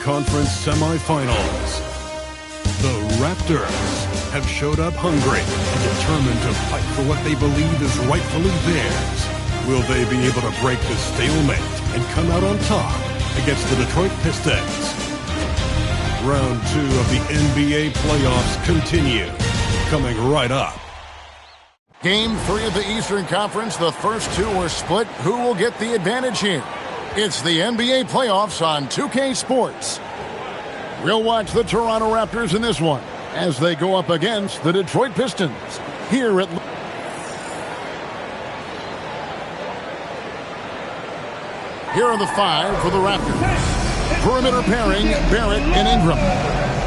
Conference semifinals. The Raptors have showed up hungry and determined to fight for what they believe is rightfully theirs. Will they be able to break the stalemate and come out on top against the Detroit Pistons? Round 2 of the NBA playoffs continue, coming right up. Game 3 of the Eastern Conference. The first two are split. Who will get the advantage here? It's the NBA playoffs on 2K Sports. We'll watch the Toronto Raptors in this one as they go up against the Detroit Pistons here at... Here are the five for the Raptors. Perimeter pairing, Barrett and Ingram.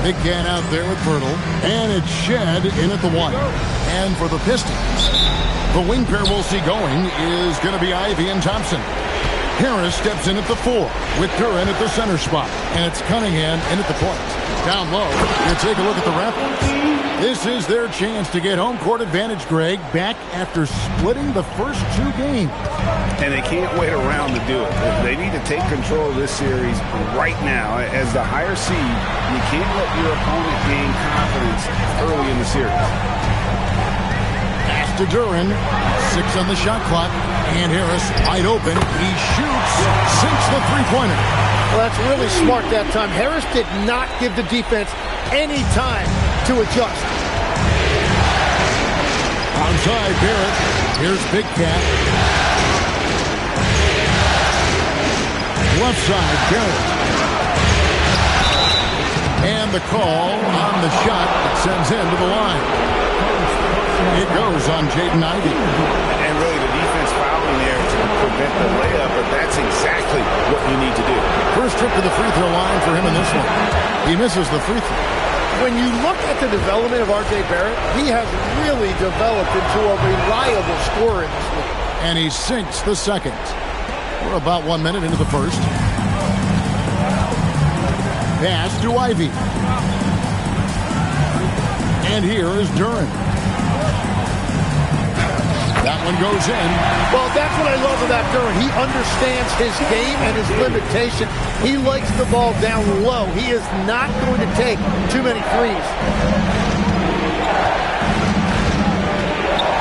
Big can out there with Pirtle. And it's Shed in at the 1. And for the Pistons, the wing pair we'll see going is going to be Ivy and Thompson. Harris steps in at the 4 with Duran at the center spot. And it's Cunningham in at the point. Down low, you take a look at the Raptors. This is their chance to get home court advantage, Greg, back after splitting the first 2 games. And they can't wait around to do it. They need to take control of this series right now. As the higher seed, you can't let your opponent gain confidence early in the series. Pass to Duran. 6 on the shot clock. And Harris wide open. He shoots. Sinks the three-pointer. Well, that's really smart that time. Harris did not give the defense any time to adjust. Outside Barrett. Here's Big Cat. Left side, Barrett. And the call on the shot that sends him to the line. It goes on Jaden Ivey. And really the defense fouling there to prevent the layup, but that's exactly what you need to do. First trip to the free throw line for him in this one. He misses the free throw. When you look at the development of R.J. Barrett, he has really developed into a reliable scorer in this league. And he sinks the second. We're about 1 minute into the first. Pass to Ivy. And here is Duran. That one goes in. Well, that's what I love about Duran. He understands his game and his limitation. He likes the ball down low. He is not going to take too many threes.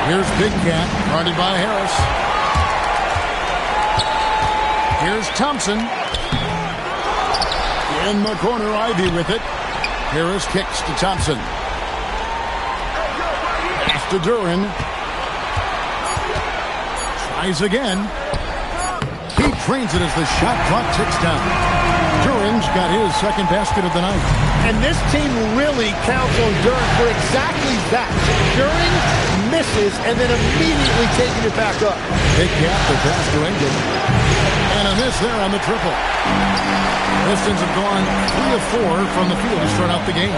Here's Big Cat, guarded by Harris. Here's Thompson. In the corner, Ivy with it. Harris kicks to Thompson. Pass to Duran. Tries again. He trains it as the shot clock ticks down. Duran's got his second basket of the night. And this team really counts on Duran for exactly that. Duran misses and then immediately taking it back up. Big gap to pass to Ingram. And a miss there on the triple. Pistons have gone 3 of 4 from the field to start out the game.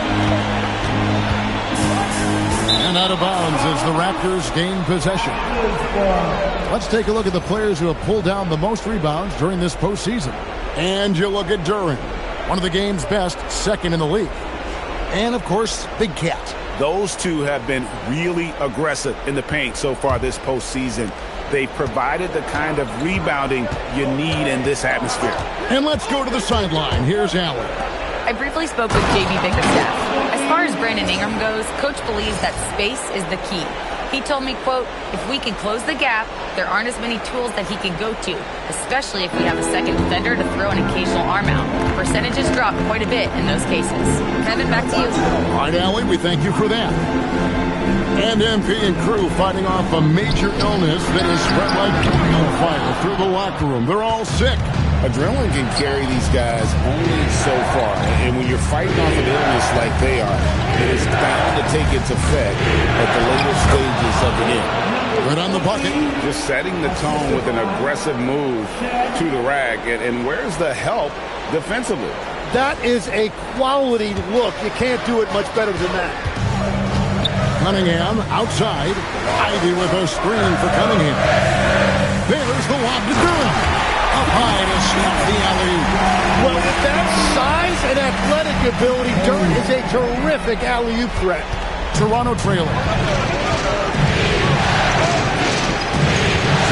And out of bounds as the Raptors gain possession. Let's take a look at the players who have pulled down the most rebounds during this postseason. And you look at Duran, one of the game's best, second in the league. And, of course, Big Cat. Those two have been really aggressive in the paint so far this postseason. They provided the kind of rebounding you need in this atmosphere. And let's go to the sideline. Here's Allen. I briefly spoke with J.B. Bickerstaff. As far as Brandon Ingram goes, Coach believes that space is the key. He told me, quote, if we can close the gap, there aren't as many tools that he can go to, especially if we have a second defender to throw an occasional arm out. Percentages drop quite a bit in those cases. Kevin, back to you. All right, Allie, we thank you for that. And MP and crew fighting off a major illness that has spread like wildfire through the locker room. They're all sick. Adrenaline can carry these guys only so far. And when you're fighting off an illness like they are, it is bound to take its effect at the later stages of the game. Right on the bucket. Just setting the tone with an aggressive move to the rack. And where's the help defensively? That is a quality look. You can't do it much better than that. Cunningham outside. Ivy with a screen for Cunningham. There's the lob to Durham. Up high to snap the alley-oop. Well, with that size and athletic ability, Durham is a terrific alley-oop threat. Toronto trailing.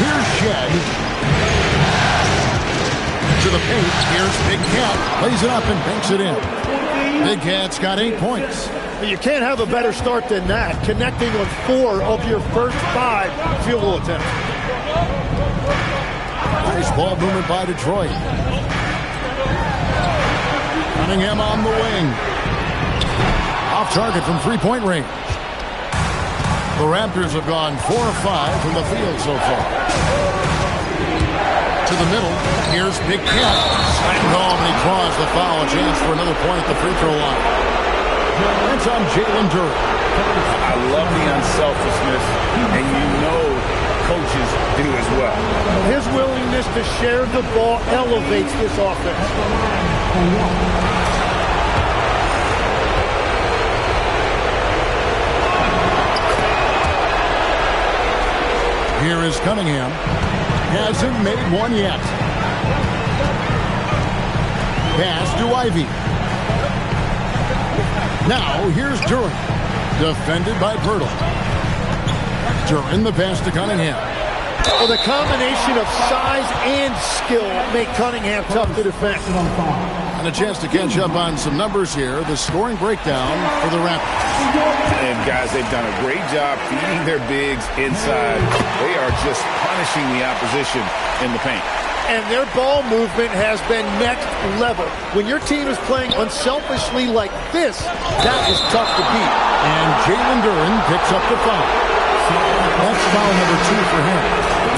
Here's Shed. into the paint. Here's Big Cat. Plays it up and banks it in. Big Cat's got 8 points. You can't have a better start than that, connecting on 4 of your first 5 field goal attempts. Nice ball movement by Detroit. Cunningham on the wing. Off target from three-point range. The Raptors have gone 4 of 5 from the field so far. To the middle. Here's Big Cat. Slammed home, and he draws the foul. A chance for another point at the free throw line. That's on Jalen Duren. I love the unselfishness, and you know coaches do as well. His willingness to share the ball elevates this offense. Here is Cunningham. Hasn't made one yet. Pass to Ivy. Now here's Duren. Defended by Pirtle. Duren the pass to Cunningham. Well, the combination of size and skill make Cunningham tough to defend. And a chance to catch up on some numbers here. The scoring breakdown for the Raptors. And guys, they've done a great job feeding their bigs inside. They are just punishing the opposition in the paint. And their ball movement has been next level. When your team is playing unselfishly like this, that is tough to beat. And Jalen Duren picks up the foul. That's foul number 2 for him.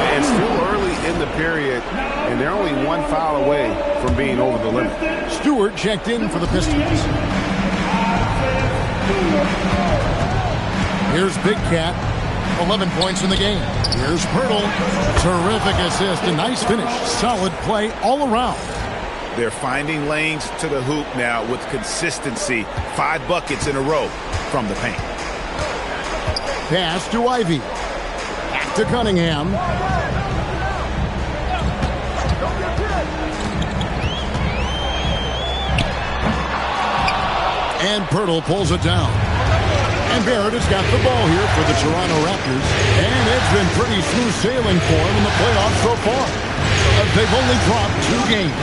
And still early in the period, and they're only 1 foul away from being over the limit. Stewart checked in for the Pistons. Here's Big Cat. 11 points in the game. Here's Pirtle. Terrific assist. A nice finish. Solid play all around. They're finding lanes to the hoop now with consistency. 5 buckets in a row from the paint. Pass to Ivy. Back to Cunningham. And Pirtle pulls it down. And Barrett has got the ball here for the Toronto Raptors. And it's been pretty smooth sailing for them in the playoffs so far. They've only dropped 2 games.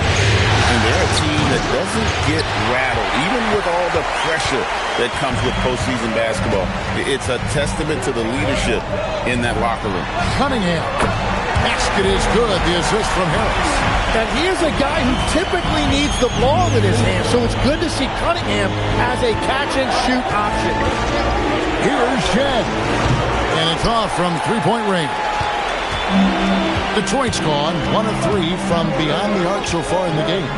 And they're a team that doesn't get rattled, even with all the pressure that comes with postseason basketball. It's a testament to the leadership in that locker room. Cunningham. Basket is good. The assist from Harris. And he is a guy who typically needs the ball in his hand, so it's good to see Cunningham as a catch-and-shoot option. Here's Shed. And it's off from three-point range. Detroit's gone 1 of 3 from beyond the arc so far in the game.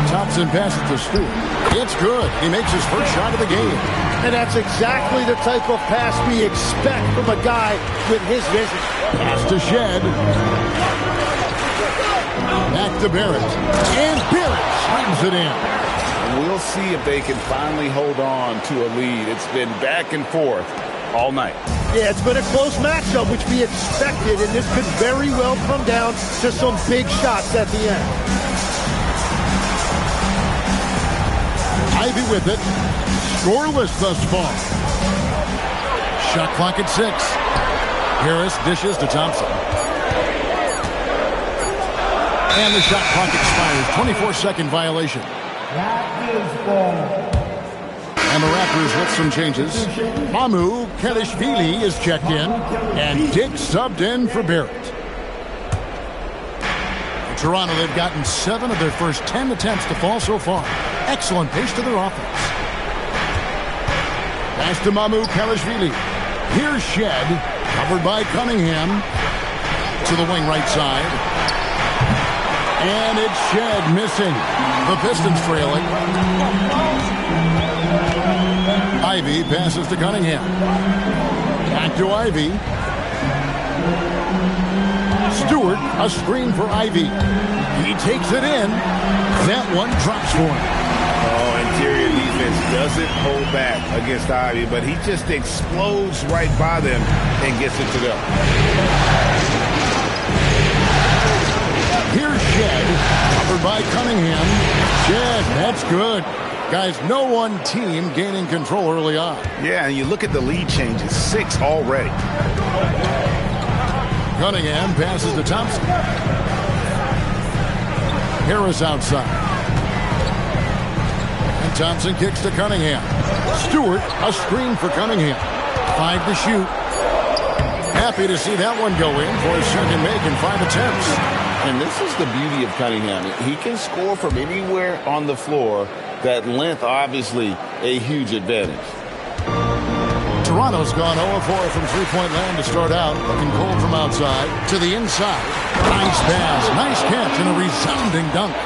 Thompson passes to Stewart. It's good. He makes his first shot of the game. And that's exactly the type of pass we expect from a guy with his vision. Pass to Shed. Back to Barrett. And Barrett slams it in. We'll see if they can finally hold on to a lead. It's been back and forth all night. Yeah, it's been a close matchup, which we expected, and this could very well come down to some big shots at the end. Ivy with it. Scoreless thus far. Shot clock at 6. Harris dishes to Thompson. And the shot clock expires. 24-second violation. And the Raptors with some changes. Mamu Kelishvili is checked in. And Dick subbed in for Barrett. In Toronto, they've gotten 7 of their first 10 attempts to fall so far. Excellent pace to their offense. Pass to Mamu Kelishvili. Here's Shed. Covered by Cunningham. To the wing right side. And it's Shed missing. The Pistons trailing. Ivy passes to Cunningham. Back to Ivy. Stewart, a screen for Ivy. He takes it in. That one drops for him. Oh, interior defense doesn't hold back against Ivy, but he just explodes right by them and gets it to go. Here's Shed, covered by Cunningham. Shed, that's good. Guys, no one team gaining control early on. Yeah, and you look at the lead changes, 6 already. Cunningham passes to Thompson. Harris outside. And Thompson kicks to Cunningham. Stewart, a screen for Cunningham. 5 to shoot. Happy to see that one go in for his second make in 5 attempts. And this is the beauty of Cunningham. He can score from anywhere on the floor. That length, obviously, a huge advantage. Toronto's gone 0-4 from three-point land to start out. Looking cold from outside to the inside. Nice pass, nice catch, and a resounding dunk.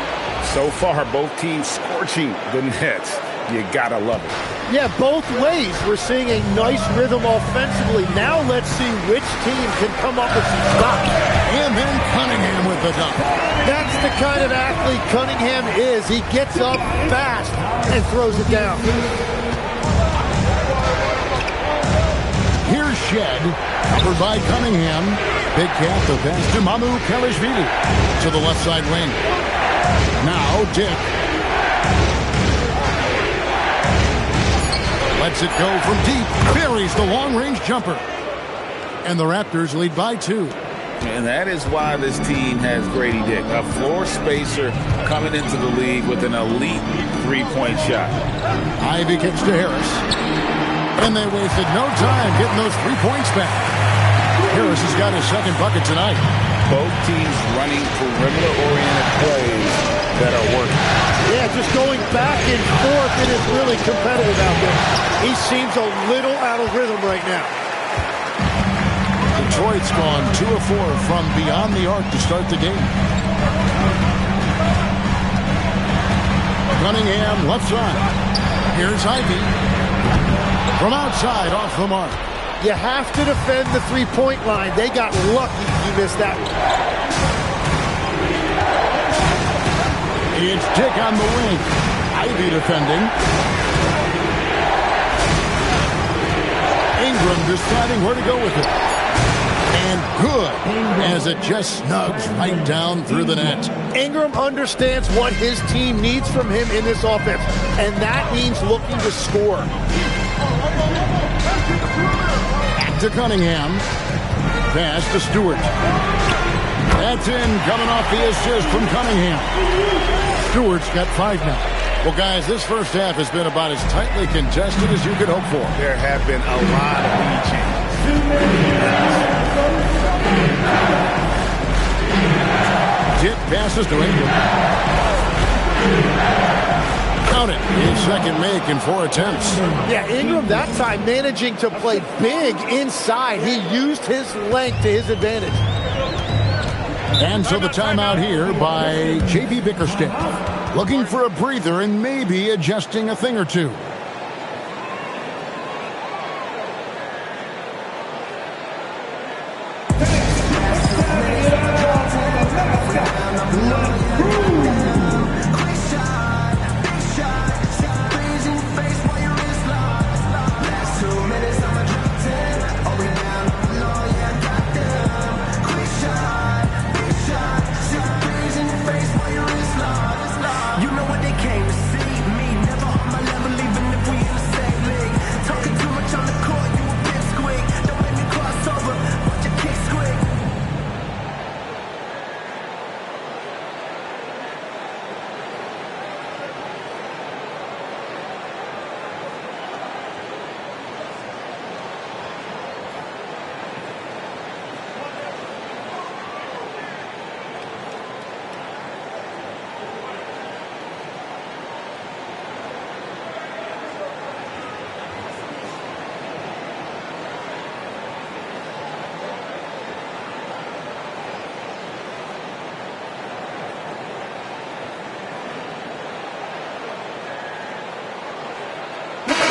So far, both teams scorching the nets. You gotta love it. Yeah, both ways. We're seeing a nice rhythm offensively. Now let's see which team can come up with some stops. And then Cunningham with the dunk. That's the kind of athlete Cunningham is. He gets up fast and throws it down. Here's Shed, covered by Cunningham. Big cat, the pass to Mamu Kelishvili to the left side wing. Now Dick. Lets it go from deep. Buries the long-range jumper. And the Raptors lead by 2. And that is why this team has Grady Dick, a floor spacer coming into the league with an elite three-point shot. Ivy kicks to Harris. And they wasted no time getting those 3 points back. Harris has got his second bucket tonight. Both teams running perimeter-oriented plays that are working. Yeah, just going back and forth. It is really competitive out there. He seems a little out of rhythm right now. Detroit's gone 2 of 4 from beyond the arc to start the game. Cunningham left side. Here's Ivy. From outside, off the mark. You have to defend the three-point line. They got lucky you missed that one. It's Dick on the wing. Ivy defending. Ingram deciding where to go with it. And good, as it just snugs right down through the net. Ingram understands what his team needs from him in this offense, and that means looking to score. Back to Cunningham. Pass to Stewart. That's in, coming off the assist from Cunningham. Stewart's got 5 now. Well, guys, this first half has been about as tightly contested as you could hope for. There have been a lot of lead changes. Dick passes to Ingram. Count it. His second make in 4 attempts. Yeah, Ingram that time managing to play big inside. He used his length to his advantage. And so the timeout here by J.B. Bickerstaff. Looking for a breather and maybe adjusting a thing or two.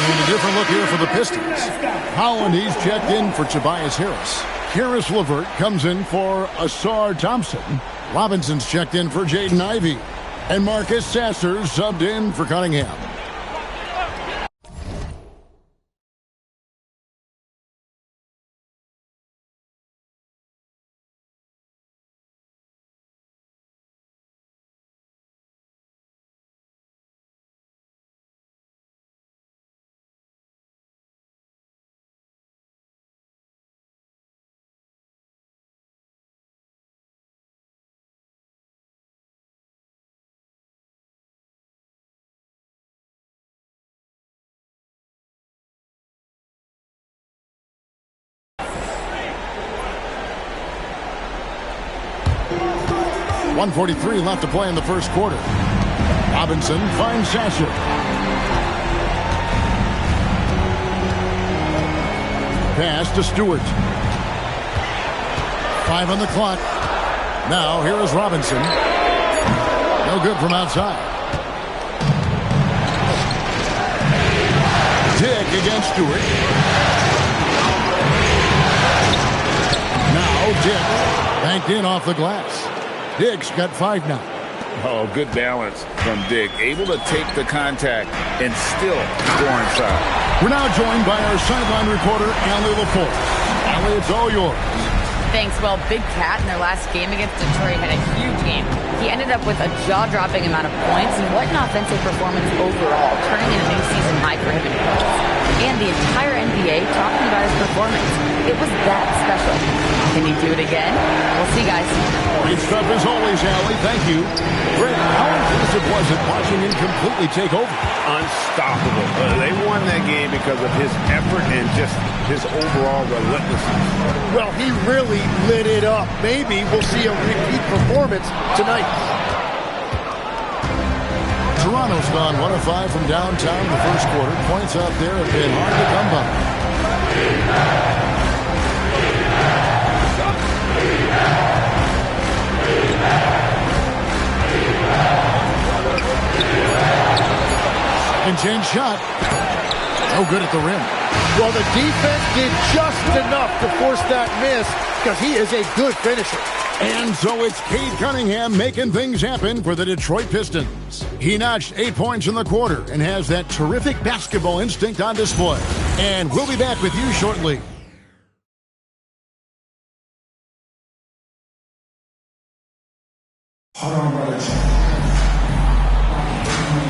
And a different look here for the Pistons. Holland, he's checked in for Tobias Harris. Karis LeVert comes in for Asar Thompson. Robinson's checked in for Jaden Ivey. And Marcus Sasser subbed in for Cunningham. 1:43 left to play in the first quarter. Robinson finds Sasser. Pass to Stewart. 5 on the clock. Now here is Robinson. No good from outside. Dick against Stewart. Now Dick banked in off the glass. Dick's got 5 now. Oh, good balance from Dick. Able to take the contact and still score inside. We're now joined by our sideline reporter, Allie LaForce. Allie, it's all yours. Thanks. Well, Big Cat in their last game against Detroit had a huge game. He ended up with a jaw-dropping amount of points, and what an offensive performance overall, turning in a new season high for him in points. And the entire NBA talking about his performance. It was that special. Can he do it again? We'll see, guys. Great stuff as always, Allie. Thank you. Greg, how impressive was it watching him completely take over? Unstoppable. They won that game because of his effort and just his overall relentlessness. Well, he really lit it up. Maybe we'll see a repeat performance tonight. Toronto's gone 1 of 5 from downtown in the first quarter. Points out there have been hard to come by. Second shot. No good at the rim. Well, the defense did just enough to force that miss because he is a good finisher. And so it's Cade Cunningham making things happen for the Detroit Pistons. He notched 8 points in the quarter and has that terrific basketball instinct on display. And we'll be back with you shortly.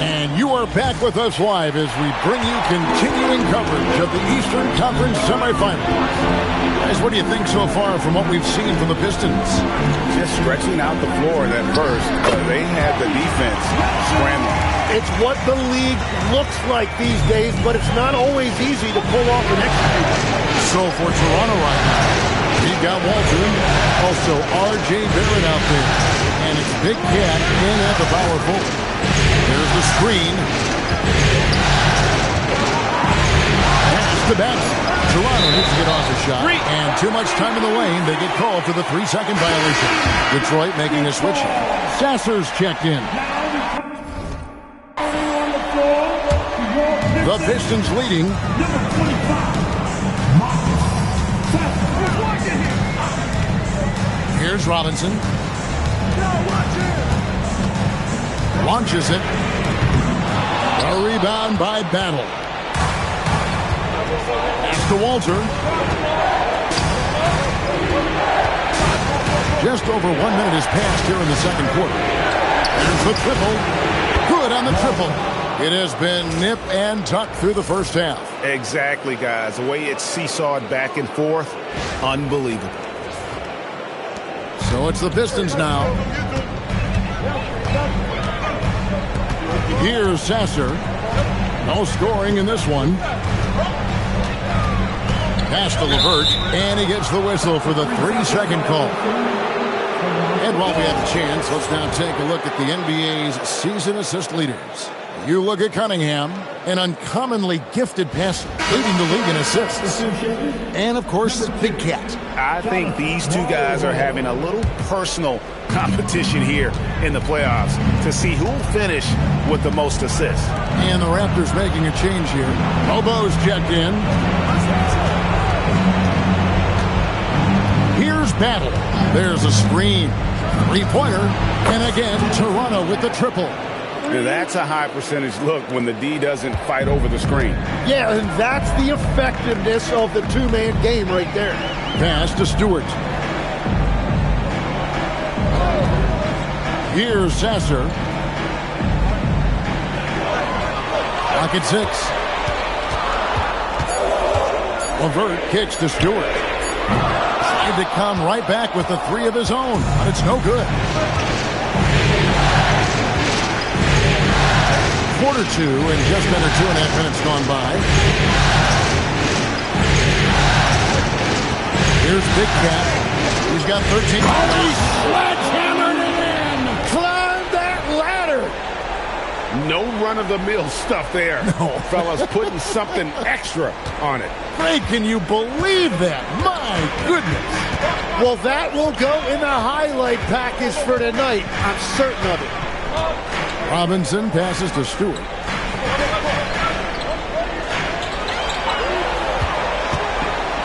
And you are back with us live as we bring you continuing coverage of the Eastern Conference semifinals. Guys, what do you think so far from what we've seen from the Pistons? Just stretching out the floor at first, but they had the defense scrambling. It's what the league looks like these days, but it's not always easy to pull off an execute. So for Toronto right now, we've got Walter, also R.J. Barrett out there, and it's Big Cat in at the power forward. There's the screen. Pass to Battle. Toronto needs to get off the shot. And too much time in the lane. They get called for the 3-second violation. Detroit making a switch. Sasser's checked in. The Pistons leading. Here's Robinson. Launches it. A rebound by Battle. Pass to Walter. Just over 1 minute has passed here in the second quarter. There's the triple. Good on the triple. It has been nip and tuck through the first half. Exactly, guys. The way it's seesawed back and forth, unbelievable. So it's the Pistons now. Here's Sasser. No scoring in this one. Pass to LeVert, and he gets the whistle for the 3-second call. And while we have a chance, let's now take a look at the NBA's season assist leaders. You look at Cunningham, an uncommonly gifted passer, leading the league in assists. And, of course, Big Cat. I think these two guys are having a little personal competition here in the playoffs to see who will finish with the most assists. And the Raptors making a change here. Bobo's checked in. Here's Battle. There's a screen. 3-pointer. And again, Toronto with the triple. That's a high percentage look when the D doesn't fight over the screen. Yeah, and that's the effectiveness of the two-man game right there. Pass to Stewart. Here's Sasser. Clock at 6. LeVert kicks to Stewart. Tried to come right back with the 3 of his own, but it's no good. Quarter 2 and just under 2.5 minutes gone by. Here's Big Cat. He's got 13. Oh, he sledgehammered it in! No run-of-the-mill stuff there. No. Fellas putting something extra on it. Greg, can you believe that? My goodness. Well, that will go in the highlight package for tonight. I'm certain of it. Robinson passes to Stewart.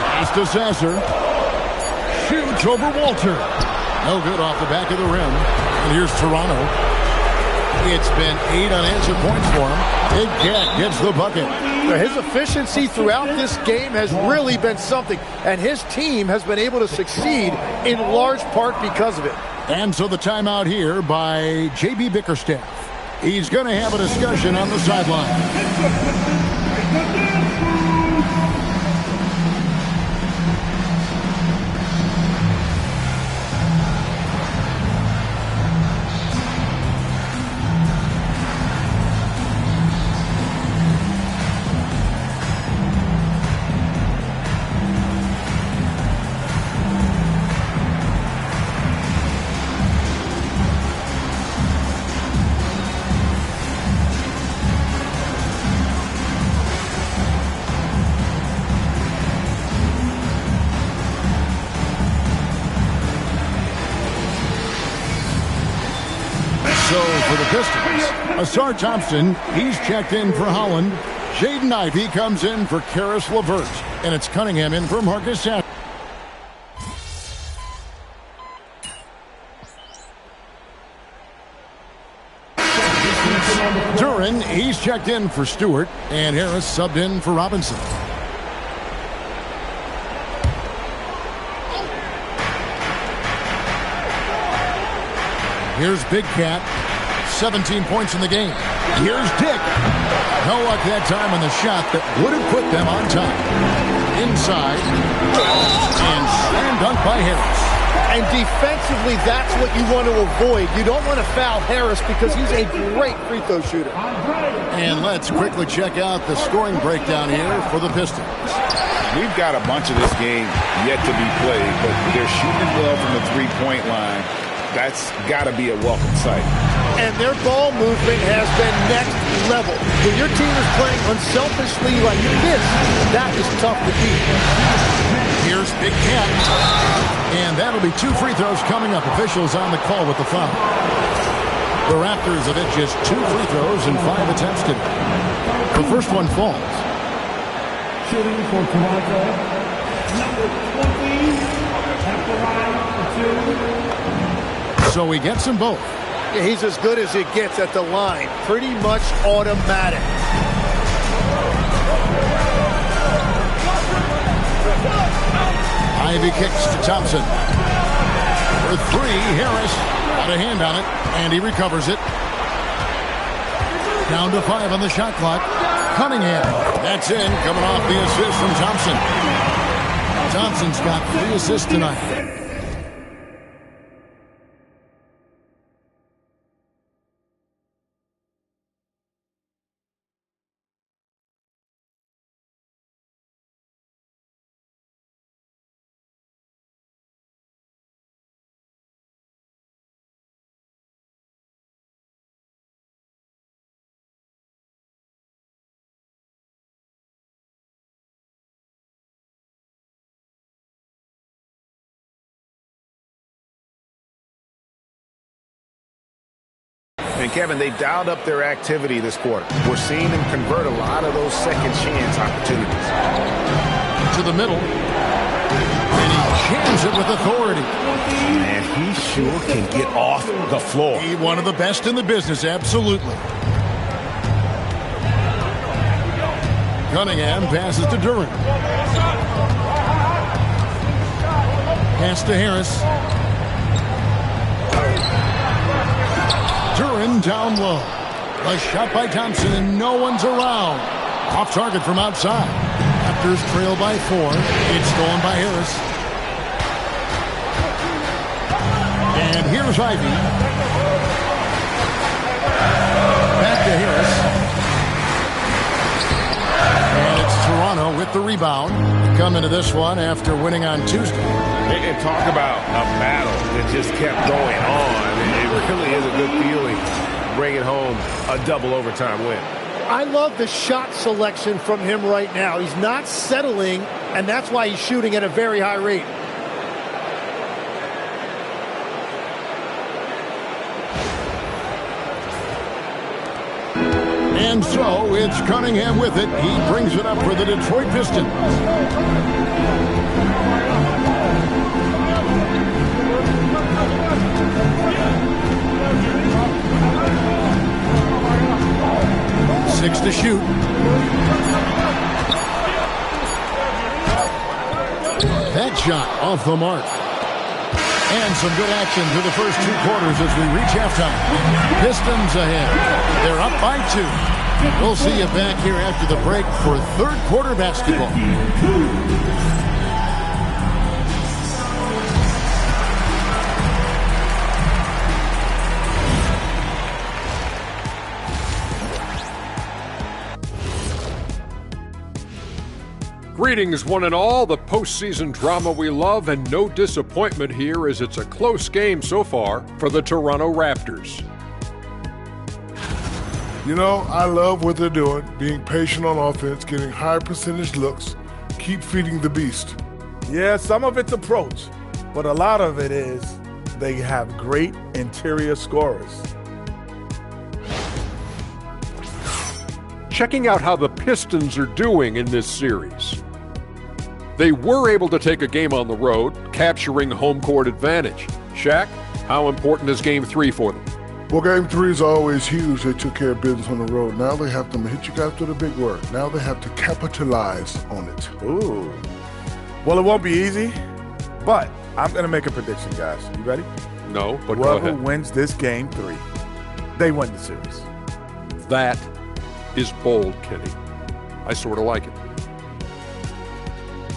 Pass to Sasser. Shoots over Walter. No good off the back of the rim. And here's Toronto. It's been 8 unanswered points for him. Big Cat gets the bucket. His efficiency throughout this game has really been something, and his team has been able to succeed in large part because of it. And so the timeout here by J.B. Bickerstaff. He's going to have a discussion on the sideline. So for the Pistons, Asar Thompson, he's checked in for Holland. Jaden Ivey comes in for Karis LeVert. And it's Cunningham in for Marcus Sasser. Duran, he's checked in for Stewart. And Harris subbed in for Robinson. Here's Big Cat, 17 points in the game. Here's Dick. No luck that time on the shot that would have put them on top. Inside, and slam dunk by Harris. And defensively, that's what you want to avoid. You don't want to foul Harris because he's a great free throw shooter. And let's quickly check out the scoring breakdown here for the Pistons. We've got a bunch of this game yet to be played, but they're shooting well from the three-point line. That's got to be a welcome sight. And their ball movement has been next level. When your team is playing unselfishly like this, that is tough to beat. Here's Big Cat. And that'll be 2 free throws coming up. Officials on the call with the foul. The Raptors have hit just 2 free throws in 5 attempts today. The first one falls. Shooting for Toronto, number 20, So he gets them both. Yeah, he's as good as it gets at the line. Pretty much automatic. Ivy kicks to Thompson. For 3, Harris got a hand on it, and he recovers it. Down to 5 on the shot clock. Cunningham. That's in, coming off the assist from Thompson. Thompson's got 3 assists tonight. And Kevin, they dialed up their activity this quarter. We're seeing them convert a lot of those second chance opportunities. To the middle. And he jams it with authority. Man, he sure can get off the floor. He's one of the best in the business, absolutely. Cunningham passes to Duran. Pass to Harris. Duran down low. A shot by Thompson, and no one's around. Off target from outside. Raptors trail by 4. It's stolen by Harris. And here's Ivy. Back to Harris. And it's Toronto with the rebound. They come into this one after winning on Tuesday. And talk about a battle that just kept going on. It really is a good feeling bringing home a double overtime win. I love the shot selection from him right now. He's not settling, and that's why he's shooting at a very high rate. And so it's Cunningham with it. He brings it up for the Detroit Pistons. Six to shoot. That shot off the mark. And some good action through the first 2 quarters as we reach halftime. Pistons ahead. They're up by 2. We'll see you back here after the break for third quarter basketball. Greetings, one and all. The postseason drama we love, and no disappointment here as it's a close game so far for the Toronto Raptors. You know, I love what they're doing, being patient on offense, getting high percentage looks, keep feeding the beast. Yeah, some of it's approach, but a lot of it is they have great interior scorers. Checking out how the Pistons are doing in this series. They were able to take a game on the road, capturing home court advantage. Shaq, how important is Game 3 for them? Well, Game 3 is always huge. They took care of business on the road. Now they have to hit you guys with a big word. Now they have to capitalize on it. Ooh. Well, it won't be easy, but I'm going to make a prediction, guys. You ready? No, but go whoever ahead. wins this Game 3, they win the series. That is bold, Kenny. I sort of like it.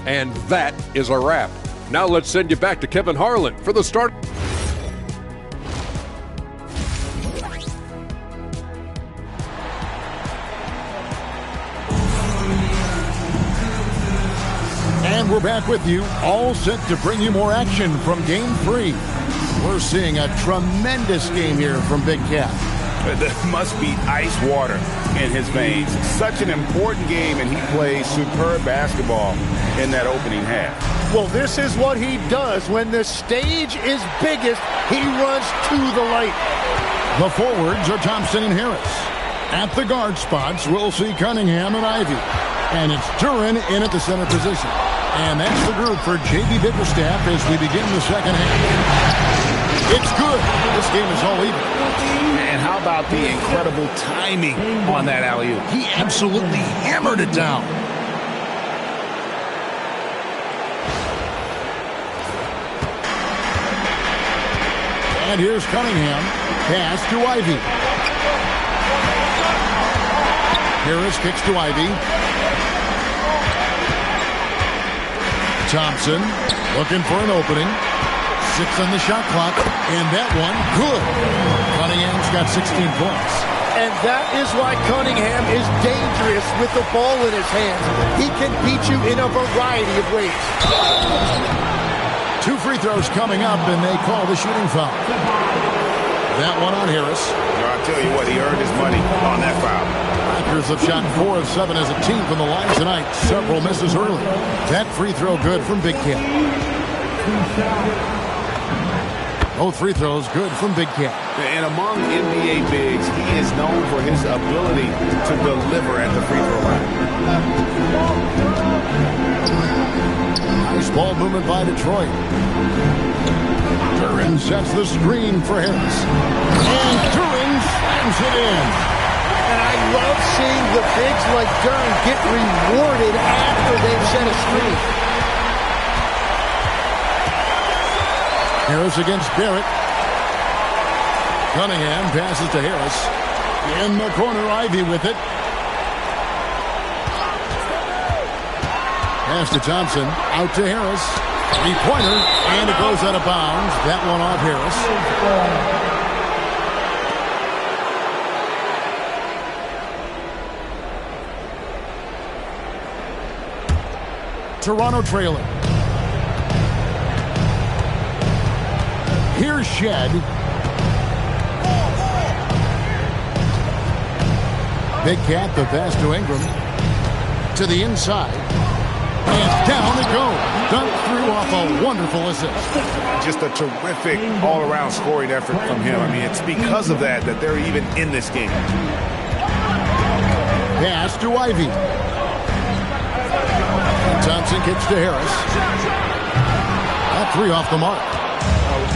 And that is a wrap. Now let's send you back to Kevin Harlan for the start. And we're back with you, all set to bring you more action from Game 3. We're seeing a tremendous game here from Big Cat. There must be ice water in his veins. Such an important game, and he plays superb basketball in that opening half. Well, this is what he does. When the stage is biggest, he runs to the light. The forwards are Thompson and Harris. At the guard spots, we'll see Cunningham and Ivy. And it's Duren in at the center position. And that's the group for J.B. Bickerstaff as we begin the second half. It's good. This game is all even. And how about the incredible timing on that alley-oop? He absolutely hammered it down. And here's Cunningham. Pass to Ivy. Harris kicks to Ivy. Thompson looking for an opening. 6 on the shot clock. And that one, good. Cunningham's got 16 points. And that is why Cunningham is dangerous with the ball in his hands. He can beat you in a variety of ways. 2 free throws coming up, and they call the shooting foul. That one on Harris. I'll tell you what, he earned his money on that foul. Raptors have shot 4 of 7 as a team from the line tonight. Several misses early. That free throw good from Big Cat. Both free throws good from Big Cat. And among NBA bigs, he is known for his ability to deliver at the free throw line. Nice ball movement by Detroit. Duren sets the screen for Harris. And Duren slams it in. And I love seeing the bigs like Duren get rewarded after they've set a screen. Harris against Barrett. Cunningham passes to Harris. In the corner, Ivy with it. Pass to Thompson. Out to Harris. 3-pointer. And it goes out of bounds. That one off Harris. Toronto trailing. Here's Shed. Big Cat, the pass to Ingram. To the inside. And down it goes. Dunked through off a wonderful assist. Just a terrific all-around scoring effort from him. I mean, it's because of that they're even in this game. Pass to Ivy. Thompson kicks to Harris. That three off the mark.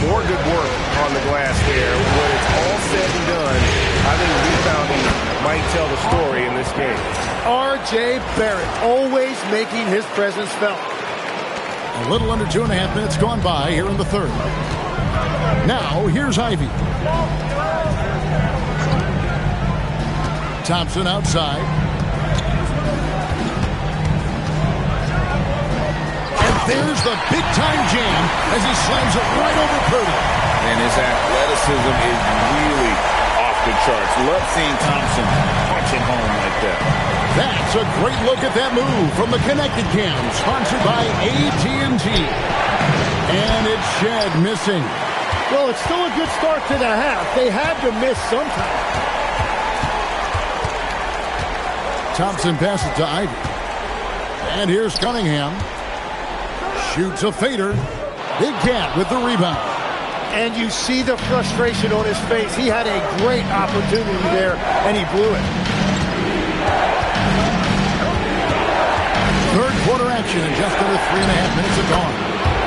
More good work on the glass there. When it's all said and done, I think rebounding might tell the story in this game. R.J. Barrett always making his presence felt. A little under 2.5 minutes gone by here in the third. Now, here's Ivy. Thompson outside. And there's the big-time jam as he slams it right over Purdy. And his athleticism is really off the charts. Love seeing Thompson punching home like that. That's a great look at that move from the Connected Cam, sponsored by AT&T. And it's Shed missing. Well, it's still a good start to the half. They had to miss sometime. Thompson passes to Ivy. And here's Cunningham. Shoots a fader. Big Cat with the rebound. And you see the frustration on his face. He had a great opportunity there, and he blew it. Third quarter action in just under 3.5 minutes of gone.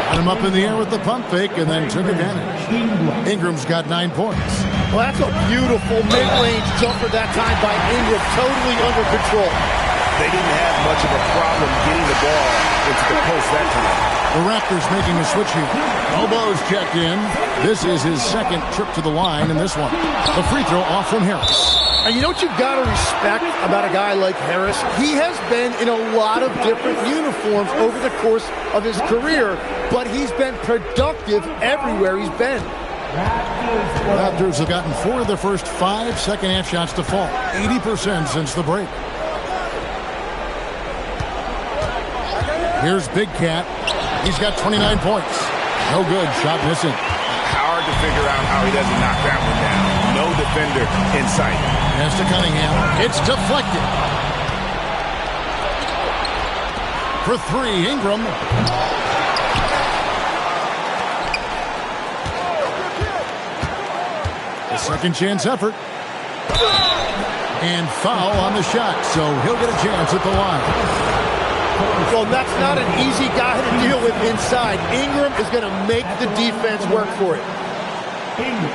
Got him up in the air with the pump fake and then took advantage. Ingram's got 9 points. Well, that's a beautiful mid-range jumper that time by Ingram, totally under control. They didn't have much of a problem getting the ball into the post that time. The Raptors making a switch here. Elbows checked in. This is his second trip to the line in this one. The free throw off from Harris. And you know what you've got to respect about a guy like Harris? He has been in a lot of different uniforms over the course of his career, but he's been productive everywhere he's been. Raptors have gotten 4 of their first 5 second-half shots to fall. 80% since the break. Here's Big Cat. He's got 29 points. No good. Shot missing. Hard to figure out how he doesn't knock that one down. No defender in sight. Pass to Cunningham. It's deflected. For 3, Ingram. A second chance effort. And foul on the shot, so he'll get a chance at the line. Well, that's not an easy guy to deal with inside. Ingram is going to make the defense work for it. Ingram.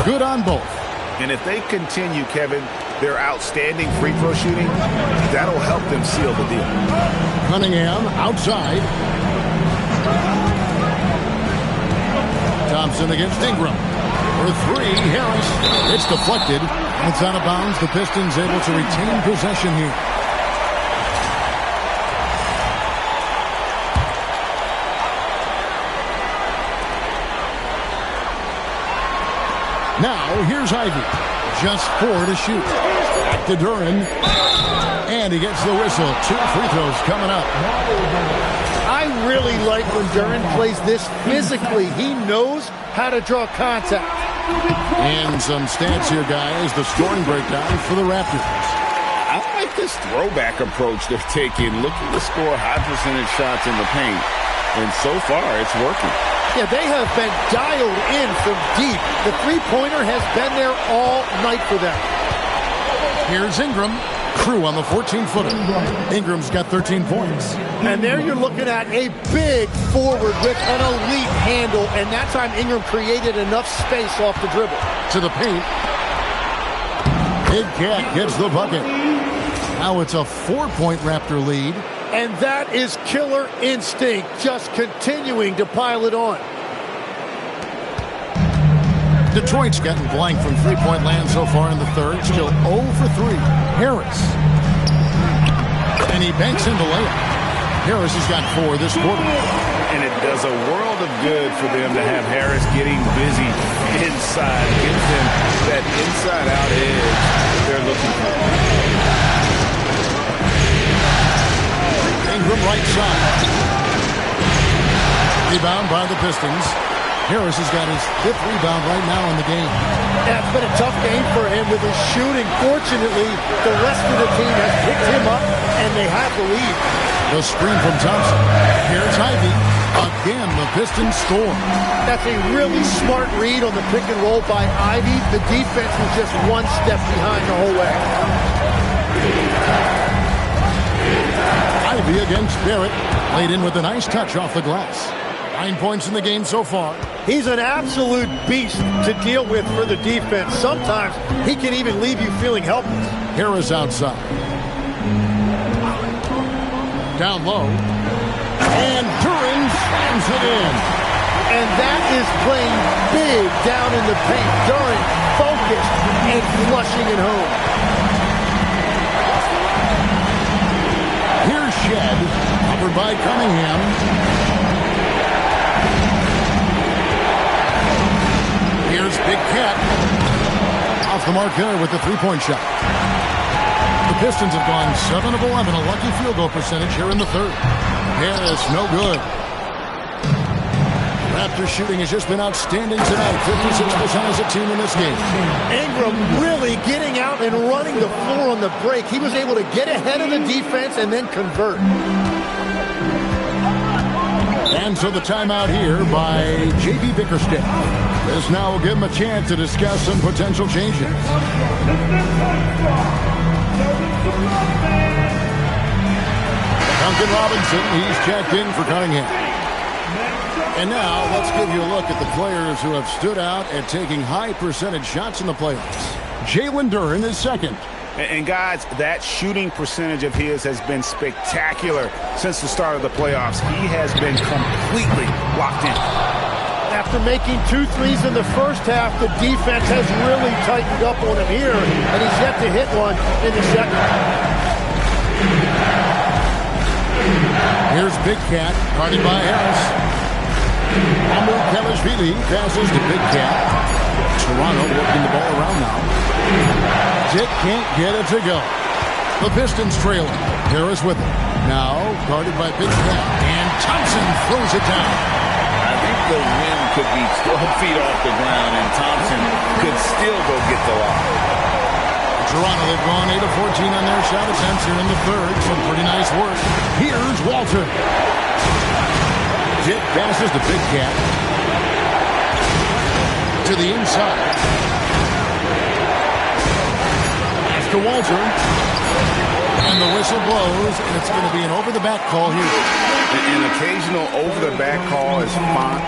Good on both. And if they continue, Kevin, their outstanding free throw shooting, that'll help them seal the deal. Cunningham outside. Thompson against Ingram. For 3, Harris. It's deflected. It's out of bounds. The Pistons able to retain possession here. Now, here's Ivy. Just 4 to shoot. Back to Duran. And he gets the whistle. 2 free throws coming up. I really like when Duran plays this physically. He knows how to draw contact. And some stats here, guys. The scoring breakdown for the Raptors. I like this throwback approach they're taking, looking to score high percentage shots in the paint. And so far, it's working. Yeah, they have been dialed in from deep. The three-pointer has been there all night for them. Here's Ingram. Crew on the 14-footer. Ingram's got 13 points. And there you're looking at a big forward with an elite handle, and that time Ingram created enough space off the dribble. To the paint. Big Cat gets the bucket. Now it's a 4-point Raptor lead. And that is killer instinct, just continuing to pile it on. Detroit's gotten blank from three-point land so far in the third. Still 0 for 3. Harris. And he banks in the layup. Harris has got 4 this quarter. And it does a world of good for them to have Harris getting busy inside. Gives them that inside-out edge they're looking for. Ingram right side. Rebound by the Pistons. Harris has got his 5th rebound right now in the game. Yeah, it's been a tough game for him with his shooting. Fortunately, the rest of the team has picked him up, and they have the lead. The screen from Thompson. Here's Ivy. Again, the Pistons score. That's a really smart read on the pick and roll by Ivy. The defense was just one step behind the whole way. Ivy against Barrett. Laid in with a nice touch off the glass. 9 points in the game so far. He's an absolute beast to deal with for the defense. Sometimes he can even leave you feeling helpless. Harris outside. Down low. And Duran slams it in. And that is playing big down in the paint. Duran focused and flushing it home. Here's Shed. Covered by Cunningham. Here's Big Cat. Off the mark there with the three-point shot. The Pistons have gone 7 of 11, a lucky field goal percentage here in the third. Harris, no good. Raptors shooting has just been outstanding tonight. 56% as a team in this game. Ingram really getting out and running the floor on the break. He was able to get ahead of the defense and then convert. And so the timeout here by J.B. Bickerstaff. This now will give him a chance to discuss some potential changes. Duncan Robinson, he's checked in for Cunningham. And now let's give you a look at the players who have stood out at taking high percentage shots in the playoffs. Jalen Duran is second. And guys, that shooting percentage of his has been spectacular since the start of the playoffs. He has been completely locked in. After making 2 threes in the first half, the defense has really tightened up on him here, and he's yet to hit one in the second. Here's Big Cat, guarded by Harris. Amu Kelishvili passes to Big Cat. Toronto working the ball around now. Dick can't get it to go. The Pistons trailing. Harris with it. Now guarded by Big Cat. And Thompson throws it down. I think the rim could be 12 feet off the ground, and Thompson could still go get the lob. Toronto, they've gone 8 of 14 on their shot attempts here in the third. Some pretty nice work. Here's Walter. Dick passes to Big Cat. To the inside. Pass to Walter. And the whistle blows, and it's going to be an over-the-back call here. An occasional over-the-back call is fine.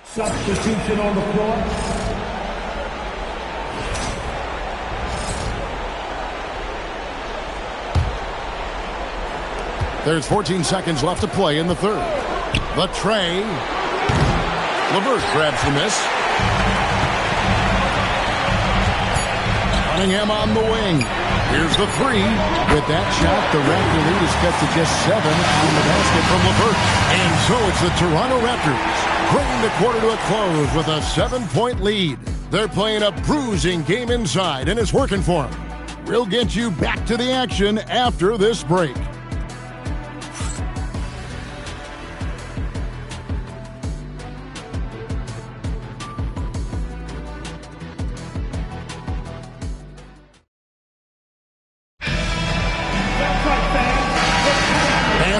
Substitution on the floor. There's 14 seconds left to play in the third. The tray. LeVert grabs the miss. Cunningham on the wing. Here's the three. With that shot, the Raptor lead is kept to just 7 on the basket from LeVert. And so it's the Toronto Raptors bringing the quarter to a close with a 7-point lead. They're playing a bruising game inside, and it's working for them. We'll get you back to the action after this break.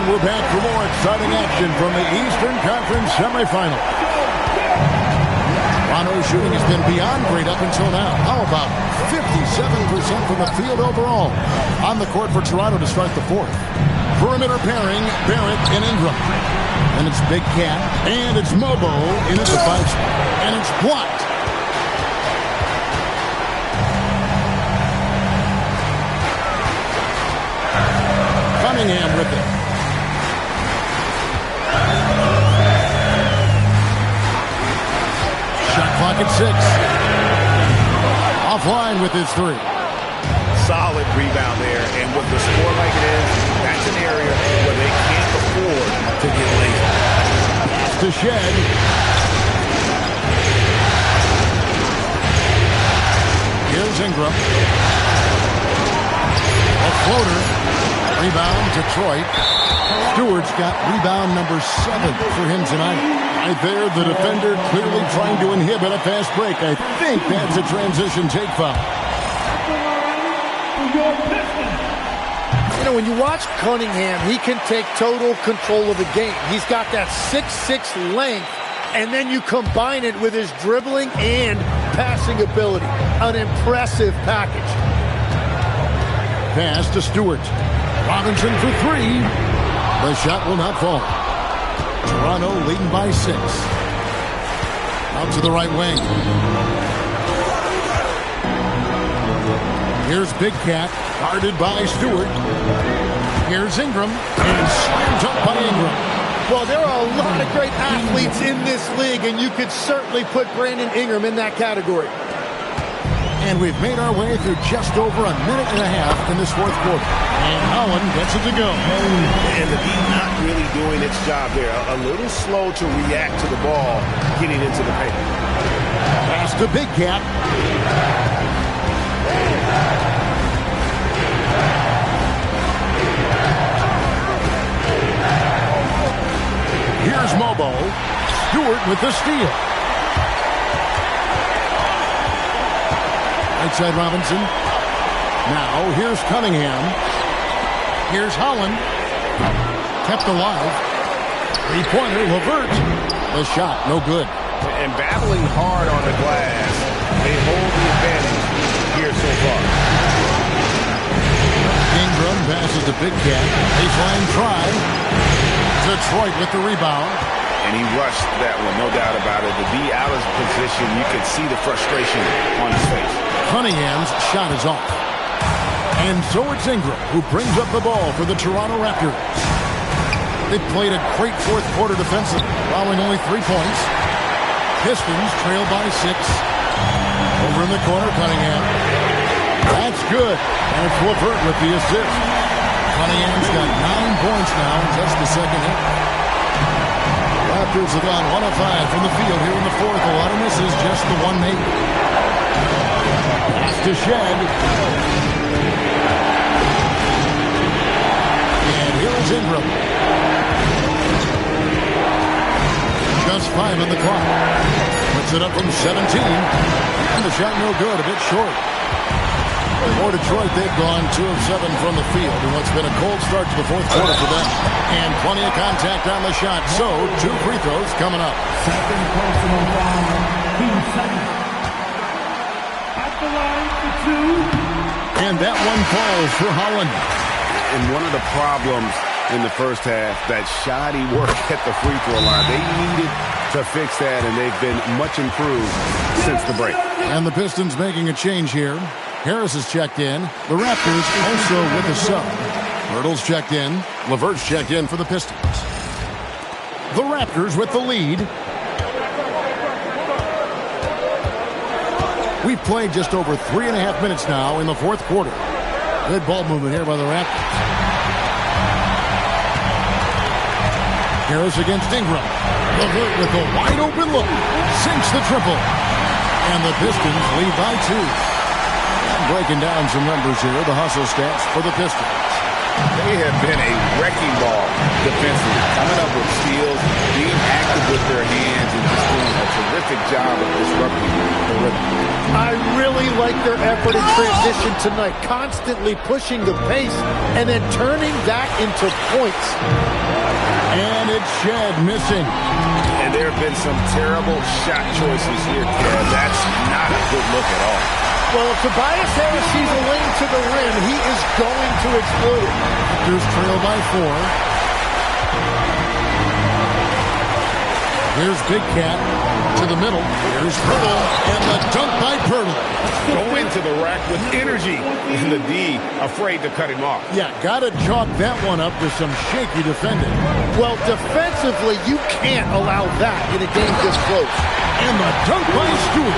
We're back for more exciting action from the Eastern Conference semifinal. Toronto's shooting has been beyond great up until now. How about 57% from the field overall? On the court for Toronto to start the fourth. Perimeter pairing, Barrett and Ingram. And it's Big Cat, and it's Mobo in at the 5 spot. And it's blocked. Cunningham with it. Shot clock at 6. Offline with his 3. Solid rebound there, and with the score like it is, that's an area where they can't afford to get lazy. To Shed. Here's Ingram. A floater. Rebound, Detroit. Stewart's got rebound number 7 for him tonight. Right there, the defender clearly trying to inhibit a fast break. I think that's a transition take foul. You know, when you watch Cunningham, he can take total control of the game. He's got that 6'6" length, and then you combine it with his dribbling and passing ability. An impressive package. Pass to Stewart. Robinson for 3. The shot will not fall. Toronto leading by 6. Out to the right wing. Here's Big Cat, guarded by Stewart. Here's Ingram, and slammed up by Ingram. Well, there are a lot of great athletes in this league, and you could certainly put Brandon Ingram in that category. And we've made our way through just over a minute and a half in this fourth quarter. And Holland gets it to go. And the D not really doing its job there. A little slow to react to the ball getting into the paint. Pass to Big Cat. Here's Mobo. Stewart with the steal. Right side Robinson. Now here's Cunningham. Here's Holland. Kept alive. Three-pointer, LeVert. The shot, no good. And battling hard on the glass, they hold the advantage here so far. Ingram passes to Big Cat. Baseline try. Detroit with the rebound. And he rushed that one, no doubt about it. The D out of position, you could see the frustration on his face. Cunningham's shot is off. And so it's Ingram who brings up the ball for the Toronto Raptors. They played a great fourth quarter defensively, allowing only 3 points. Pistons trail by 6. Over in the corner, Cunningham. That's good. And it's LeVert with the assist. Cunningham's got 9 points now in just the second half. Raptors have gone 1 of 5 from the field here in the fourth. A lot of misses, just the one made. Pass to Shed. And here is Ingram. Just 5 on the clock. Puts it up from 17. And the shot no good, a bit short. For Detroit, they've gone 2 of 7 from the field in what's been a cold start to the fourth quarter for them. And plenty of contact on the shot. So, 2 free throws coming up. Second personal foul. Team second. At the line for 2. And that one falls for Holland. And one of the problems in the first half, that shoddy work at the free throw line. They needed to fix that, and they've been much improved since the break. And the Pistons making a change here. Harris is checked in. The Raptors also with a sub. Hurdle's checked in. LeVert's checked in for the Pistons. The Raptors with the lead. We've played just over 3.5 minutes now in the fourth quarter. Good ball movement here by the Raptors. Harris against Ingram. LeVert with a wide open look. Sinks the triple. And the Pistons lead by 2. Breaking down some numbers here, the hustle stats for the Pistons. They have been a wrecking ball defensively, coming up with steals, being active with their hands, and just doing a terrific job of disrupting the rhythm. I really like their effort in transition tonight, constantly pushing the pace and then turning that into points. And it's Shed missing. And there have been some terrible shot choices here, Kev. That's not a good look at all. Well, if Tobias Harris sees a lane to the rim, he is going to explode it. Raptors trail by 4. Here's Big Cat to the middle. Here's Pirtle, and the dunk by Pirtle. Go into the rack with energy, and the D afraid to cut him off. Yeah, got to chalk that one up to some shaky defending. Well, defensively, you can't allow that in a game this close. And the dunk by Stewart.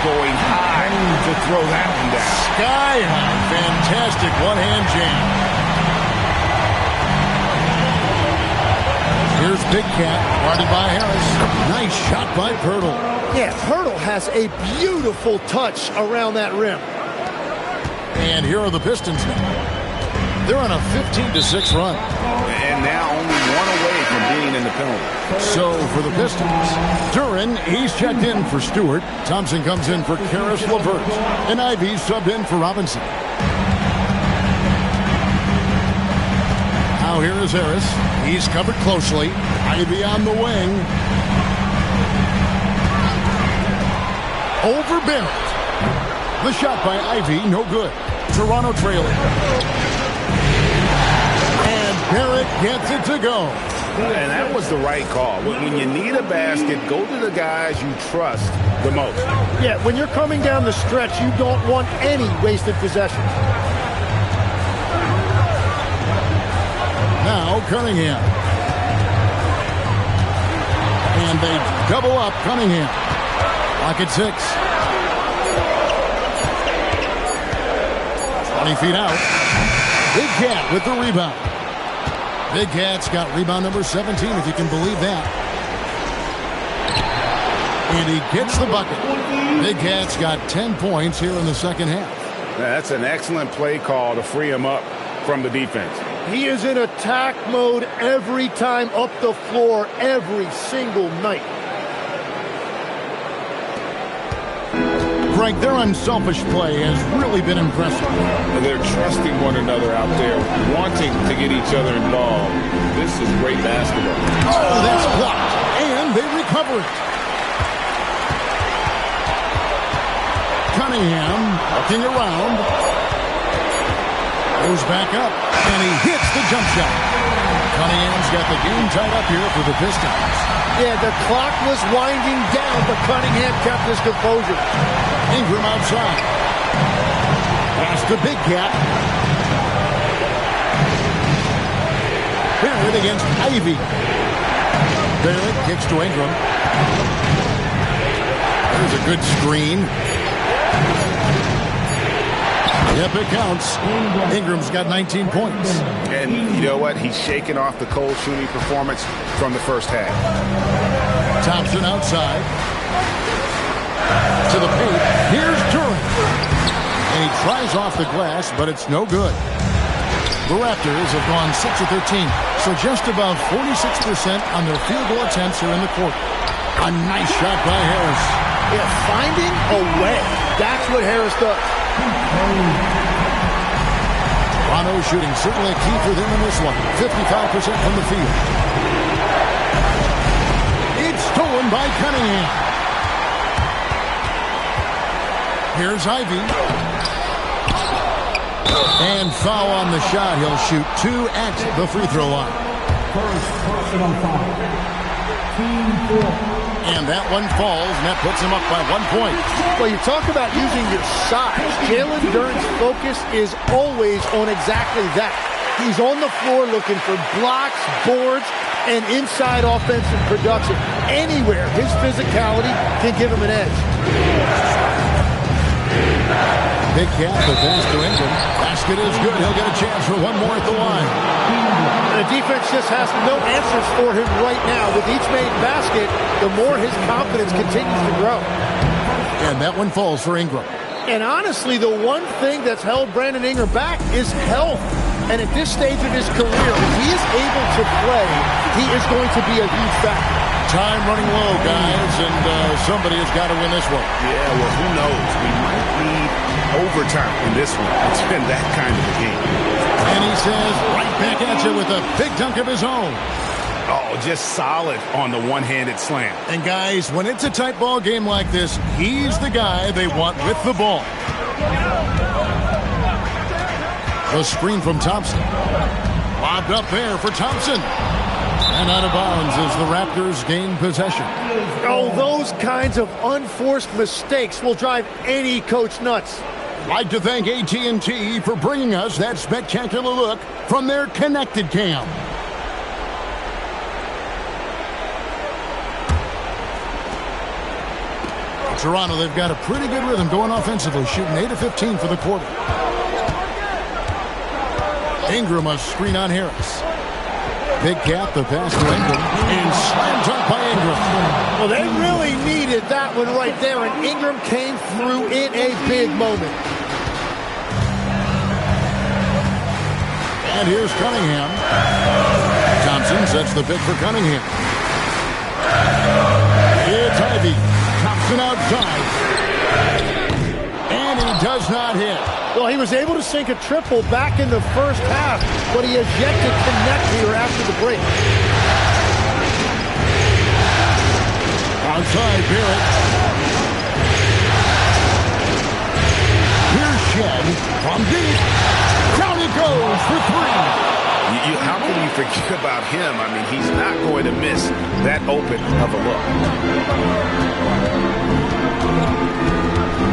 Going high to throw that one down. Sky high. Fantastic one-hand jam. Here's Big Cat, guarded by Harris. Nice shot by Pirtle. Yeah, Pirtle has a beautiful touch around that rim. And here are the Pistons now. They're on a 15-6 run. And now only one away from being in the penalty. So for the Pistons, Duran, he's checked in for Stewart. Thompson comes in for Karis LeVert. And Ivey subbed in for Robinson. Now here is Harris. He's covered closely. Ivey on the wing. Over Barrett. The shot by Ivey, no good. Toronto trailing. And Barrett gets it to go. And that was the right call. When you need a basket, go to the guys you trust the most. Yeah, when you're coming down the stretch, you don't want any wasted possessions. Now Cunningham. And they double up Cunningham. Lock at 6. 20 feet out. Big Cat with the rebound. Big Cat's got rebound number 17, if you can believe that. And he gets the bucket. Big Cat's got 10 points here in the second half. That's an excellent play call to free him up from the defense. He is in attack mode every time up the floor, every single night. Frank, their unselfish play has really been impressive. They're trusting one another out there, wanting to get each other involved. This is great basketball. Oh, that's blocked. And they recover it. Cunningham looking around. Goes back up. And he hits the jump shot. Cunningham's got the game tied up here for the Pistons. Yeah, the clock was winding down, but Cunningham kept his composure. Ingram outside. Pass to Big Cat. Barrett against Ivey. Barrett kicks to Ingram. There's a good screen. Yep, it counts. Ingram's got 19 points. And you know what? He's shaking off the cold shooting performance from the first half. Thompson outside. To the paint. Here's Duran. And he tries off the glass, but it's no good. The Raptors have gone 6 of 13, so just about 46% on their field goal attempts here in the quarter. A nice shot by Harris. Yeah, finding a way. That's what Harris does. Toronto shooting certainly key for them in this one. 55% from the field. It's stolen by Cunningham. Here's Ivey. And foul on the shot. He'll shoot 2 at the free throw line. First personal foul. Team 4. And that one falls, and that puts him up by 1 point. Well, you talk about using your size. Jalen Duran's focus is always on exactly that. He's on the floor looking for blocks, boards, and inside offensive production. Anywhere his physicality can give him an edge. Big Cat, the pass to Ingram. Basket is good. He'll get a chance for one more at the line. The defense just has no answers for him right now. With each made basket, the more his confidence continues to grow. And that one falls for Ingram. And honestly, the one thing that's held Brandon Ingram back is health. And at this stage of his career, if he is able to play, he is going to be a huge factor. Time running low, guys, and somebody has got to win this one. Yeah, well, who knows? We might need overtime in this one. It's been that kind of a game. And he says right back at you with a big dunk of his own. Oh, just solid on the one-handed slam. And guys, when it's a tight ball game like this, he's the guy they want with the ball. The screen from Thompson. Lobbed up there for Thompson. And out of bounds as the Raptors gain possession. Oh, those kinds of unforced mistakes will drive any coach nuts. Like to thank AT&T for bringing us that spectacular look from their connected cam. Toronto, they've got a pretty good rhythm going offensively, shooting 8 of 15 for the quarter. Ingram a screen on Harris. Big Cat, the pass to Ingram, and slammed up by Ingram. Well, they really needed that one right there, and Ingram came through in a big moment. And here's Cunningham. Thompson sets the pick for Cunningham. It's Ivy. Thompson outside. And he does not hit. Well, he was able to sink a triple back in the first half, but he has yet to connect here after the break. Outside, Barrett. Here's Shed from deep. Down he goes for three. How can you forget about him? I mean, he's not going to miss that open of a look.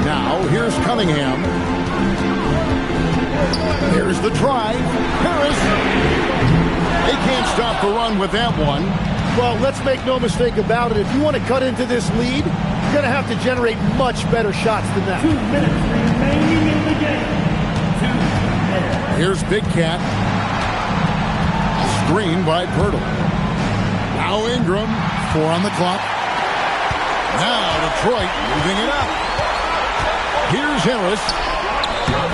Now, here's Cunningham. Here's the drive. Harris. They can't stop the run with that one. Well, let's make no mistake about it. If you want to cut into this lead, you're going to have to generate much better shots than that. 2 minutes remaining in the game. 2 minutes. Here's Big Cat. Screen by Pirtle. Now Ingram. 4 on the clock. Now Detroit moving it up. Here's Harris.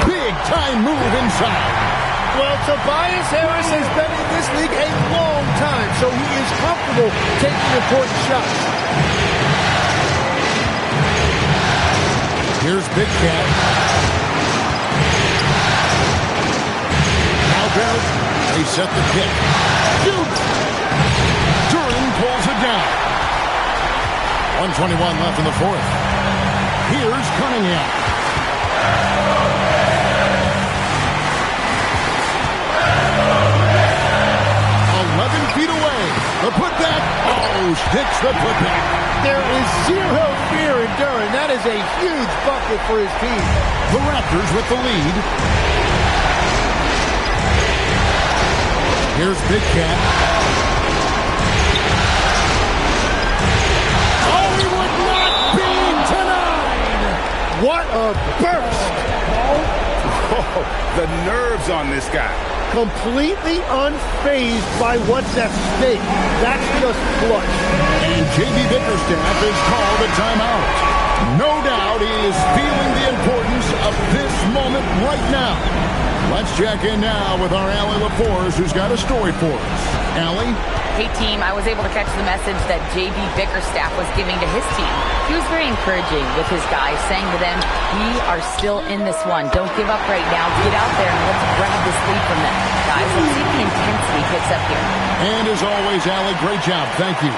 Big time move inside. Well, Tobias Harris has been in this league a long time, so he is comfortable taking important shots. Here's Big Cat. Now Barrett. They set the pick. Shoot! Duran pulls it down. 1:21 left in the fourth. Here's Cunningham. 11 feet away. The putback. Oh, sticks the putback. There is zero fear in Duran. That is a huge bucket for his team. The Raptors with the lead. Here's Big Cat. Oh, he would not be denied. What a burst. Oh, the nerves on this guy. Completely unfazed by what's at stake. That's just clutch. And J.B. Bickerstaff is called a timeout. No doubt he is feeling the importance of this moment right now. Let's check in now with our Allie LaForce, who's got a story for us. Allie? Hey, team, I was able to catch the message that J.B. Bickerstaff was giving to his team. He was very encouraging with his guys, saying to them, we are still in this one. Don't give up right now. Get out there and let's grab this lead from them. Guys, let's see if the intensity picks up here. And as always, Allie, great job. Thank you.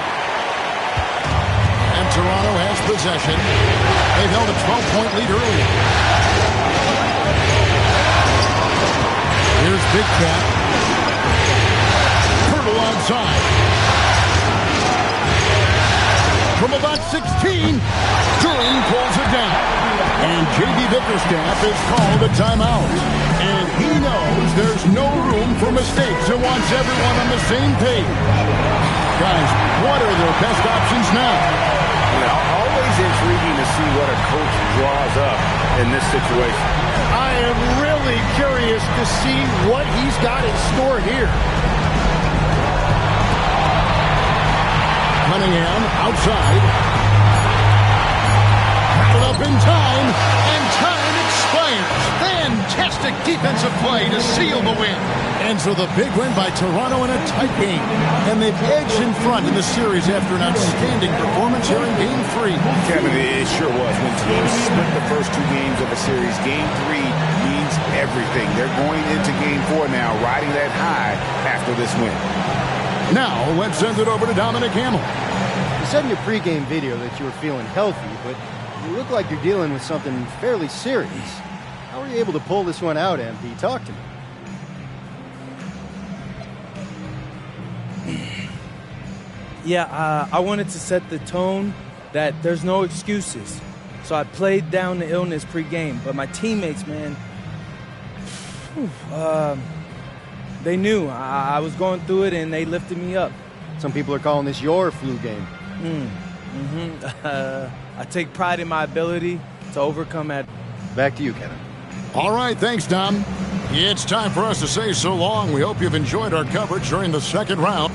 And Toronto has possession. They've held a 12-point lead earlier. Here's Big Cat. Pirtle outside. From about 16, Duran pulls it down. And J.B. Bickerstaff is called a timeout. And he knows there's no room for mistakes and wants everyone on the same page. Guys, what are their best options now? Always intriguing to see what a coach draws up in this situation. I am really curious to see what he's got in store here. Cunningham outside. Battled up in time, and time expires. Fantastic defensive play to seal the win. And so the big win by Toronto in a tight game. And they've edged in front in the series after an outstanding performance here in Game 3. Kevin, it sure was. When teams split the first 2 games of a series, Game 3 means everything. They're going into Game 4 now, riding that high after this win. Now, let's send it over to Dominic Hamill. You said in your pregame video that you were feeling healthy, but you look like you're dealing with something fairly serious. How were you able to pull this one out, MP? Talk to me. Yeah, I wanted to set the tone that there's no excuses. So I played down the illness pregame, but my teammates, man, they knew I was going through it, and they lifted me up. Some people are calling this your flu game. I take pride in my ability to overcome that. Back to you, Kevin. All right, thanks, Dom. It's time for us to say so long. We hope you've enjoyed our coverage during the second round.